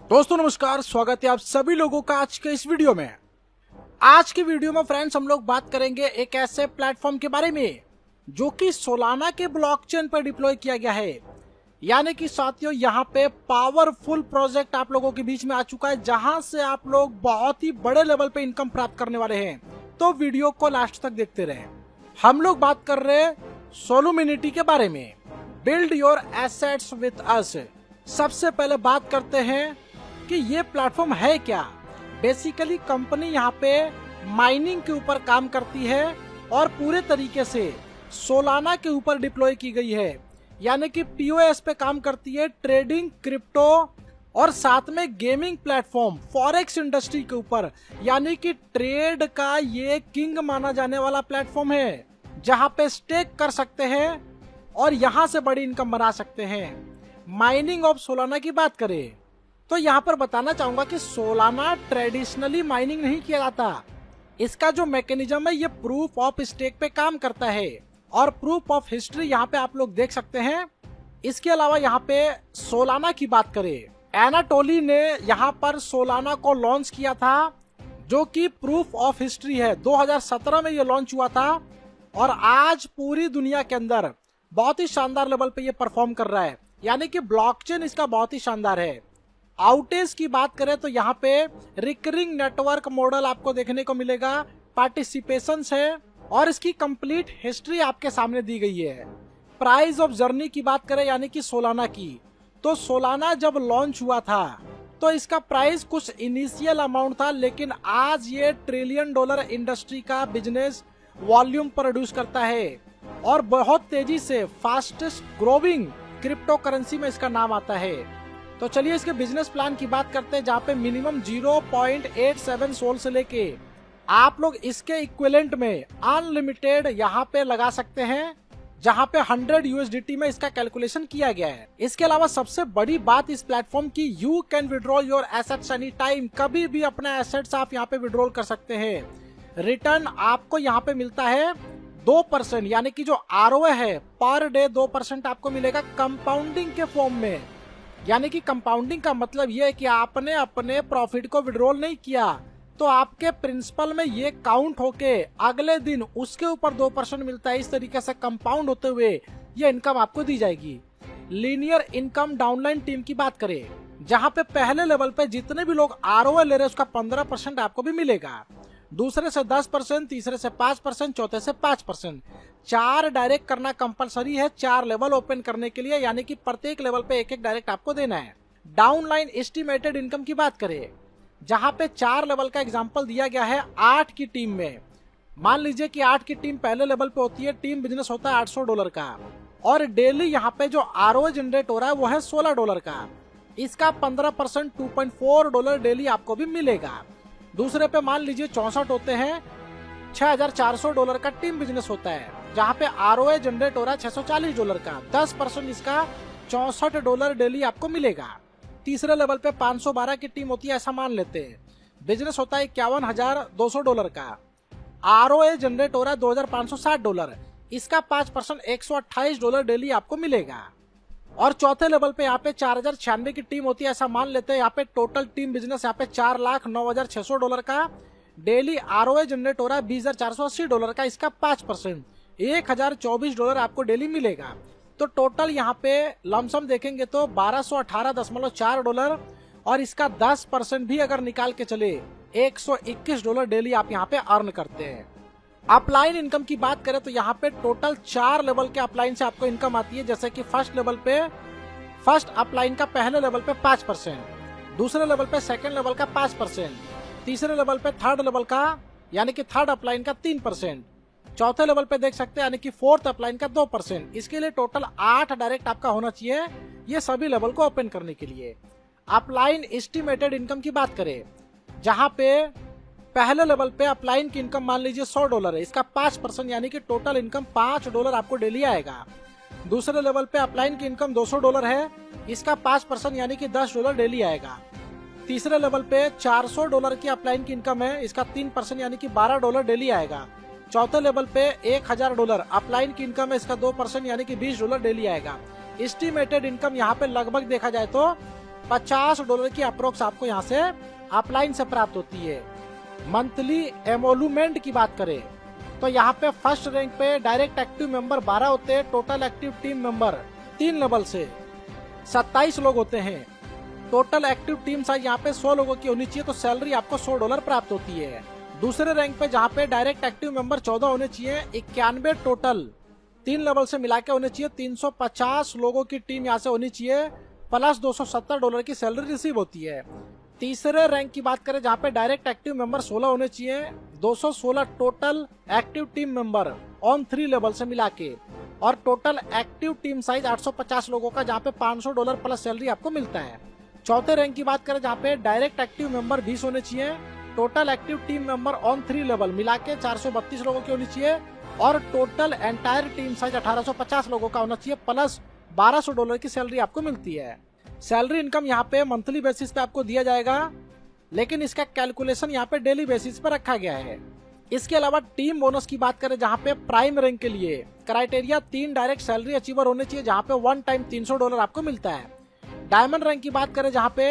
दोस्तों नमस्कार, स्वागत है आप सभी लोगों का आज के इस वीडियो में। आज की वीडियो में फ्रेंड्स हम लोग बात करेंगे एक ऐसे प्लेटफॉर्म के बारे में जो कि सोलाना के ब्लॉकचेन पर डिप्लॉय किया गया है। यानी कि साथियों यहाँ पे पावरफुल प्रोजेक्ट आप लोगों के बीच में आ चुका है जहां से आप लोग बहुत ही बड़े लेवल पे इनकम प्राप्त करने वाले हैं। तो वीडियो को लास्ट तक देखते रहें। हम लोग बात कर रहे हैं सोलुमिनिटी के बारे में। Build your assets with us. सबसे पहले बात करते हैं कि ये प्लेटफॉर्म है क्या। बेसिकली कंपनी यहाँ पे माइनिंग के ऊपर काम करती है और पूरे तरीके से सोलाना के ऊपर डिप्लॉय की गई है। यानी कि पीओएस पे काम करती है, ट्रेडिंग, क्रिप्टो और साथ में गेमिंग प्लेटफॉर्म, फॉरेक्स इंडस्ट्री के ऊपर। यानी कि ट्रेड का ये किंग माना जाने वाला प्लेटफॉर्म है जहां पे स्टेक कर सकते हैं और यहां से बड़ी इनकम बना सकते हैं। माइनिंग ऑफ सोलाना की बात करें तो यहाँ पर बताना चाहूंगा कि सोलाना ट्रेडिशनली माइनिंग नहीं किया जाता। इसका जो मैकेनिज्म है ये प्रूफ ऑफ स्टेक पे काम करता है और प्रूफ ऑफ हिस्ट्री यहाँ पे आप लोग देख सकते हैं। इसके अलावा यहाँ पे सोलाना की बात करें, एनाटोली ने यहाँ पर सोलाना को लॉन्च किया था जो कि प्रूफ ऑफ हिस्ट्री है। 2017 में ये लॉन्च हुआ था और आज पूरी दुनिया के अंदर बहुत ही शानदार लेवल पे ये परफॉर्म कर रहा है। यानी कि ब्लॉकचेन इसका बहुत ही शानदार है। आउटेज की बात करें तो यहाँ पे रिकरिंग नेटवर्क मॉडल आपको देखने को मिलेगा, पार्टिसिपेशंस है और इसकी कंप्लीट हिस्ट्री आपके सामने दी गई है। प्राइस ऑफ जर्नी की बात करें यानी कि सोलाना की, तो सोलाना जब लॉन्च हुआ था तो इसका प्राइस कुछ इनिशियल अमाउंट था, लेकिन आज ये $1 ट्रिलियन इंडस्ट्री का बिजनेस वॉल्यूम प्रोड्यूस करता है और बहुत तेजी से फास्टेस्ट ग्रोविंग क्रिप्टो करेंसी में इसका नाम आता है। तो चलिए इसके बिजनेस प्लान की बात करते हैं जहाँ पे मिनिमम 0.87 सोल से लेके आप लोग इसके इक्विवेलेंट में अनलिमिटेड यहाँ पे लगा सकते हैं, जहाँ पे 100 USDT में इसका कैलकुलेशन किया गया है। इसके अलावा सबसे बड़ी बात इस प्लेटफॉर्म की, you can withdrawal your assets any time. कभी भी अपना एसेट्स आप यहाँ पे विड्रॉल कर सकते हैं। रिटर्न आपको यहाँ पे मिलता है 2%, यानी कि जो ROI है पर डे 2% आपको मिलेगा कंपाउंडिंग के फॉर्म में। यानी कि कंपाउंडिंग का मतलब यह है कि आपने अपने प्रॉफिट को विड्रॉल नहीं किया तो आपके प्रिंसिपल में ये काउंट होके अगले दिन उसके ऊपर 2% मिलता है। इस तरीके से कंपाउंड होते हुए ये इनकम आपको दी जाएगी। लीनियर इनकम डाउनलाइन टीम की बात करें, जहां पे पहले लेवल पे जितने भी लोग ROI ले रहे हैं उसका 15% आपको भी मिलेगा, दूसरे से 10%, तीसरे से 5%, चौथे से 5%। 4 डायरेक्ट करना कंपलसरी है 4 लेवल ओपन करने के लिए, यानी कि प्रत्येक लेवल पे एक डायरेक्ट आपको देना है। डाउनलाइन एस्टिमेटेड इनकम की बात करें, जहां पे 4 लेवल का एग्जांपल दिया गया है 8 की टीम में। मान लीजिए कि 8 की टीम पहले लेवल पे होती है, टीम बिजनेस होता है $800 का और डेली यहाँ पे जो ROI जनरेट हो रहा है वो है $16 का। इसका 15% $2.4 डेली आपको भी मिलेगा। दूसरे पे मान लीजिए 64 होते हैं, $6,400 का टीम बिजनेस होता है, जहाँ पे ROI जनरेट हो रहा है $640 का। 10% इसका $64 डेली आपको मिलेगा। तीसरे लेवल पे 512 की टीम होती है, ऐसा मान लेते हैं, बिजनेस होता है $51,200 का, ROI जनरेट हो रहा है $2,560, इसका 5% $128 डेली आपको मिलेगा। और चौथे लेवल पे यहाँ पे 4,096 की टीम होती है, ऐसा मान लेते हैं, यहाँ पे टोटल टीम बिजनेस यहाँ पे $4,09,600 का, डेली ROI जनरेट हो रहा है $20,480 का, इसका 5% $1,024 आपको डेली मिलेगा। तो टोटल यहाँ पे लमसम देखेंगे तो $1,218.4 और इसका 10% भी अगर निकाल के चले $121 डेली आप यहाँ पे अर्न करते हैं। अपलाइन इनकम की बात करें तो यहाँ पे टोटल 4 लेवल के अपलाइन से आपको इनकम आती है। जैसे कि फर्स्ट लेवल पे फर्स्ट अपलाइन का पहले लेवल पे 5%, दूसरे लेवल पे सेकंड लेवल का 5%, तीसरे लेवल पे थर्ड लेवल का यानी कि थर्ड अपलाइन का 3%, चौथे लेवल पे देख सकते हैं यानी कि फोर्थ अपलाइन का 2%। इसके लिए टोटल 8 डायरेक्ट आपका होना चाहिए ये सभी लेवल को ओपन करने के लिए। अपलाइन एस्टिमेटेड इनकम की बात करें, जहां पे पहले लेवल पे अपलाइन की इनकम मान लीजिए $100 है, इसका 5% यानी कि टोटल इनकम $5 आपको डेली आएगा। दूसरे लेवल पे अपलाइन की इनकम $200 है, इसका 5% यानी कि $10 डेली आएगा। तीसरे लेवल पे $400 की अपलाइन की इनकम है, इसका 3% यानी कि $12 डेली आएगा। चौथे लेवल पे $1,000 अपलाइन की इनकम है, इसका 2% यानी कि $20 डेली आएगा। एस्टिमेटेड इनकम यहाँ पे लगभग देखा जाए तो $50 की अप्रोक्स आपको यहाँ से अपलाइन से प्राप्त होती है। मंथली एमोलूमेंट की बात करें तो यहाँ पे फर्स्ट रैंक पे डायरेक्ट एक्टिव मेंबर 12 होते हैं। Total active team member 3 level से 27 लोग होते हैं। टोटल एक्टिव टीम साइज यहाँ पे 100 लोगों की होनी चाहिए, तो सैलरी आपको $100 प्राप्त होती है। दूसरे रैंक पे जहाँ पे डायरेक्ट एक्टिव मेंबर 14 होने चाहिए, 91 टोटल 3 लेवल से मिला के होने चाहिए, 350 लोगों की टीम यहाँ से होनी चाहिए, प्लस $270 की सैलरी रिसीव होती है। तीसरे रैंक की बात करें जहाँ पे डायरेक्ट एक्टिव मेंबर 16 होने चाहिए, 216 total active team member on 3 level से मिला के, और टोटल एक्टिव टीम साइज 850 लोगों का, जहाँ पे $500 प्लस सैलरी आपको मिलता है। चौथे रैंक की बात करें जहाँ पे डायरेक्ट एक्टिव मेंबर 20 होने चाहिए, total active team member on 3 level मिला के 432 लोगों की होनी चाहिए, और टोटल एंटायर टीम साइज 1850 लोगों का होना चाहिए, प्लस $1200 की सैलरी आपको मिलती है। सैलरी इनकम यहाँ पे मंथली बेसिस पे आपको दिया जाएगा, लेकिन इसका कैलकुलेशन यहाँ पे डेली बेसिस पे रखा गया है। इसके अलावा टीम बोनस की बात करें जहाँ पे प्राइम रैंक के लिए क्राइटेरिया 3 डायरेक्ट सैलरी अचीवर होने चाहिए, जहाँ पे 1 टाइम $300 आपको मिलता है। डायमंड रैंक की बात करें जहाँ पे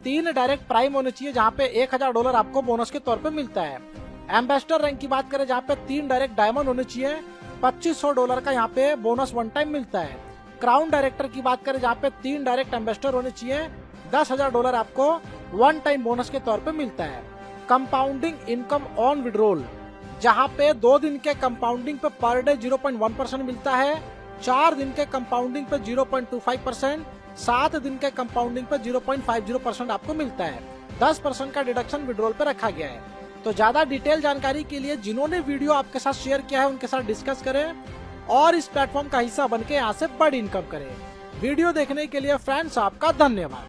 3 डायरेक्ट प्राइम होने चाहिए, जहाँ पे $1000 आपको बोनस के तौर पे मिलता है। एम्बेसडर रैंक की बात करें जहाँ पे 3 डायरेक्ट डायमंड होने चाहिए, $2500 का यहाँ पे बोनस 1 टाइम मिलता है। क्राउन डायरेक्टर की बात करें जहाँ पे 3 डायरेक्ट एम्बेसडर होने चाहिए, $10,000 आपको 1 टाइम बोनस के तौर पे मिलता है। कंपाउंडिंग इनकम ऑन विड्रोल जहाँ पे 2 दिन के कंपाउंडिंग पे पर डे 0.1% मिलता है, 4 दिन के कंपाउंडिंग पे 0.25%, 7 दिन के कंपाउंडिंग पे 0.50% आपको मिलता है। 10% का डिडक्शन विड्रोल पे रखा गया है। तो ज्यादा डिटेल जानकारी के लिए जिन्होंने वीडियो आपके साथ शेयर किया है उनके साथ डिस्कस करें और इस प्लेटफॉर्म का हिस्सा बनके यहाँ से बड़ी इनकम करें। वीडियो देखने के लिए फ्रेंड्स आपका धन्यवाद।